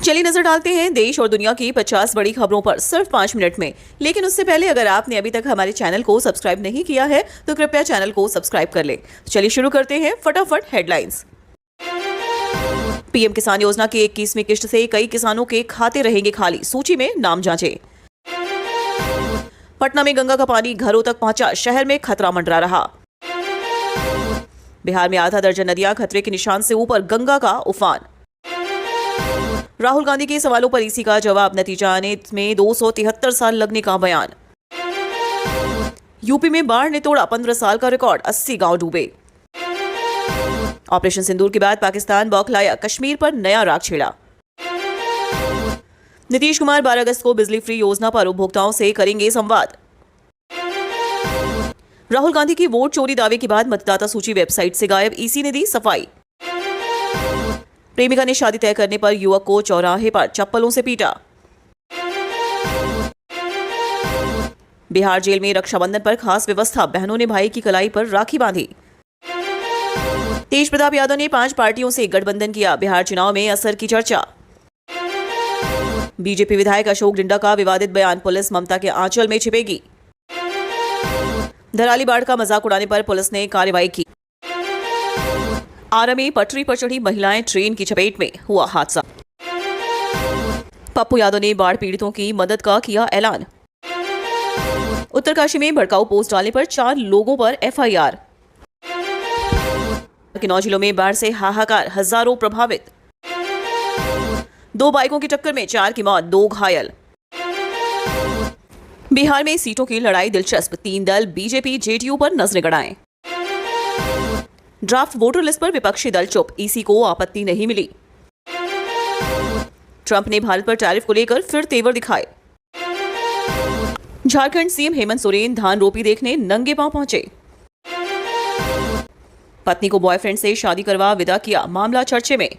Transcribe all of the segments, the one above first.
चलिए नजर डालते हैं देश और दुनिया की 50 बड़ी खबरों पर सिर्फ 5 मिनट में। लेकिन उससे पहले अगर आपने अभी तक हमारे चैनल को सब्सक्राइब नहीं किया है तो कृपया चैनल को सब्सक्राइब कर लें। चलिए शुरू करते हैं फटाफट हेडलाइंस। पीएम किसान योजना की 21वीं किश्त से कई किसानों के खाते रहेंगे खाली, सूची में नाम जांचें। पटना में गंगा का पानी घरों तक पहुंचा, शहर में खतरा मंडरा रहा। बिहार में आधा दर्जन नदियां खतरे के निशान से ऊपर, गंगा का उफान। राहुल गांधी के सवालों पर ईसी का जवाब, नतीजा आने में 273 साल लगने का बयान। यूपी में बाढ़ ने तोड़ा 15 साल का रिकॉर्ड, 80 गांव डूबे। ऑपरेशन सिंदूर के बाद पाकिस्तान बौखलाया, कश्मीर पर नया राग छेड़ा। नीतीश कुमार 12 अगस्त को बिजली फ्री योजना पर उपभोक्ताओं से करेंगे संवाद। राहुल गांधी की वोट चोरी दावे के बाद मतदाता सूची वेबसाइट से गायब, ईसी ने दी सफाई। प्रेमिका ने शादी तय करने पर युवक को चौराहे पर चप्पलों से पीटा। बिहार जेल में रक्षाबंधन पर खास व्यवस्था, बहनों ने भाई की कलाई पर राखी बांधी। तेज प्रताप यादव ने 5 पार्टियों से गठबंधन किया, बिहार चुनाव में असर की चर्चा। बीजेपी विधायक अशोक डिंडा का विवादित बयान, पुलिस ममता के आंचल में छिपेगी। धराली बाढ़ का मजाक उड़ाने पर पुलिस ने कार्रवाई की। आरा में पटरी पर चढ़ी महिलाएं, ट्रेन की चपेट में, हुआ हादसा। पप्पू यादव ने बाढ़ पीड़ितों की मदद का किया ऐलान। उत्तरकाशी में भड़काऊ पोस्ट डालने पर 4 लोगों पर एफआईआर। 9 जिलों में बाढ़ से हाहाकार, हजारों प्रभावित। 2 बाइकों की टक्कर में 4 की मौत, 2 घायल। बिहार में सीटों की लड़ाई दिलचस्प, 3 दल बीजेपी जेडीयू पर नजरें गड़ाएं। ड्राफ्ट वोटर लिस्ट पर विपक्षी दल चुप, ईसी को आपत्ति नहीं मिली। ट्रंप ने भारत पर टैरिफ को लेकर फिर तेवर दिखाए। झारखंड सीएम हेमंत सोरेन धान रोपी देखने नंगे पांव पहुंचे। पत्नी को बॉयफ्रेंड से शादी करवा विदा किया, मामला चर्चे में।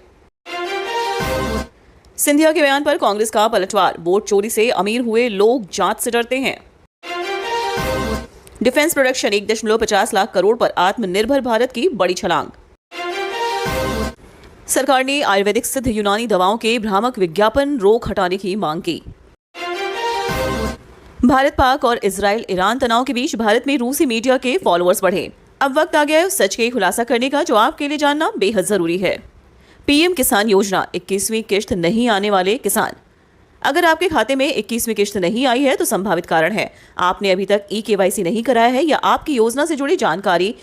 सिंधिया के बयान पर कांग्रेस का पलटवार, वोट चोरी से अमीर हुए लोग जांच से डरते हैं। डिफेंस प्रोडक्शन 1.50 लाख करोड़ पर आत्मनिर्भर भारत की बड़ी छलांग। सरकार ने आयुर्वेदिक सिद्ध यूनानी दवाओं के भ्रामक विज्ञापन रोक हटाने की मांग की। भारत पाक और इजराइल ईरान तनाव के बीच भारत में रूसी मीडिया के फॉलोअर्स बढ़े। अब वक्त आ गया है उस सच के खुलासा करने का जो आपके लिए जानना बेहद जरूरी है। पीएम किसान योजना 21वीं किश्त नहीं आने वाले किसान। अगर आपके खाते में 21वीं किश्त नहीं आई है तो संभावित कारण है आपने अभी तक ई-केवाईसी नहीं कराया है या आपकी योजना से जुड़ी जानकारी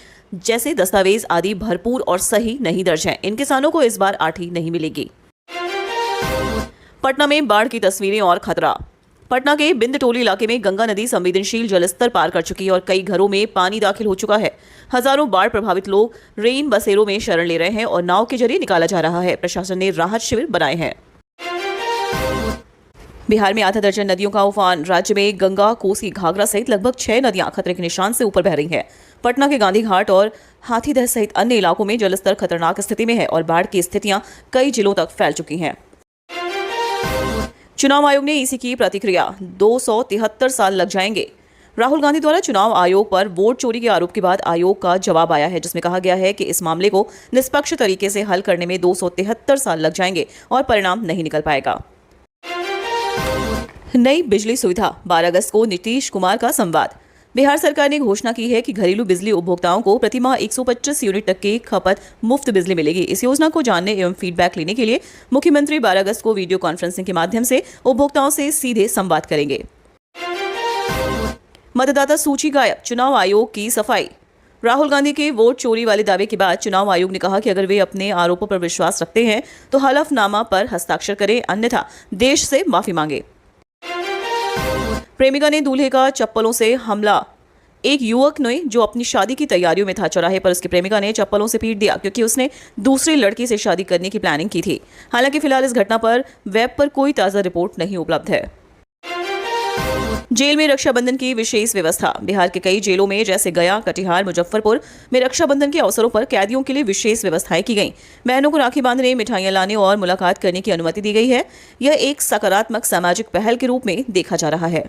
जैसे दस्तावेज आदि भरपूर और सही नहीं दर्ज है। इन किसानों को इस बार आठी नहीं मिलेगी। पटना में बाढ़ की तस्वीरें और खतरा। पटना के बिंद टोली इलाके में गंगा नदी संवेदनशील जलस्तर पार कर चुकी है और कई घरों में पानी दाखिल हो चुका है। हजारों बाढ़ प्रभावित लोग रेन बसेरों में शरण ले रहे हैं और नाव के जरिए निकाला जा रहा है। प्रशासन ने राहत शिविर बनाए हैं। बिहार में आधा दर्जन नदियों का उफान। राज्य में गंगा, कोसी, घाघरा सहित लगभग 6 नदियां खतरे के निशान से ऊपर बह रही हैं। पटना के गांधी घाट और हाथीदह सहित अन्य इलाकों में जलस्तर खतरनाक स्थिति में है और बाढ़ की स्थितियां कई जिलों तक फैल चुकी हैं। चुनाव आयोग ने ईसी की प्रतिक्रिया, 273 साल लग जाएंगे। राहुल गांधी द्वारा चुनाव आयोग पर वोट चोरी के आरोप के बाद आयोग का जवाब आया है, जिसमें कहा गया है कि इस मामले को निष्पक्ष तरीके से हल करने में 273 साल लग जाएंगे और परिणाम नहीं निकल पाएगा। नई बिजली सुविधा, 12 अगस्त को नीतीश कुमार का संवाद। बिहार सरकार ने घोषणा की है कि घरेलू बिजली उपभोक्ताओं को प्रतिमाह 125 यूनिट तक की खपत मुफ्त बिजली मिलेगी। इस योजना को जानने एवं फीडबैक लेने के लिए मुख्यमंत्री 12 अगस्त को वीडियो कॉन्फ्रेंसिंग के माध्यम से उपभोक्ताओं से सीधे संवाद करेंगे। मतदाता सूची गायब, चुनाव आयोग की सफाई। राहुल गांधी के वोट चोरी वाले दावे के बाद चुनाव आयोग ने कहा कि अगर वे अपने आरोपों पर विश्वास रखते हैं तो हलफनामा पर हस्ताक्षर करें, अन्यथा देश से माफी मांगे। प्रेमिका ने दूल्हे का चप्पलों से हमला। एक युवक ने जो अपनी शादी की तैयारियों में था, चौराहे पर उसकी प्रेमिका ने चप्पलों से पीट दिया क्योंकि उसने दूसरी लड़की से शादी करने की प्लानिंग की थी। हालांकि फिलहाल इस घटना पर वेब पर कोई ताजा रिपोर्ट नहीं उपलब्ध है। जेल में रक्षाबंधन की विशेष व्यवस्था। बिहार के कई जेलों में जैसे गया, कटिहार, मुजफ्फरपुर में रक्षाबंधन के अवसरों पर कैदियों के लिए विशेष व्यवस्थाएं की गई। बहनों को राखी बांधने, मिठाइयां लाने और मुलाकात करने की अनुमति दी गई है। यह एक सकारात्मक सामाजिक पहल के रूप में देखा जा रहा है।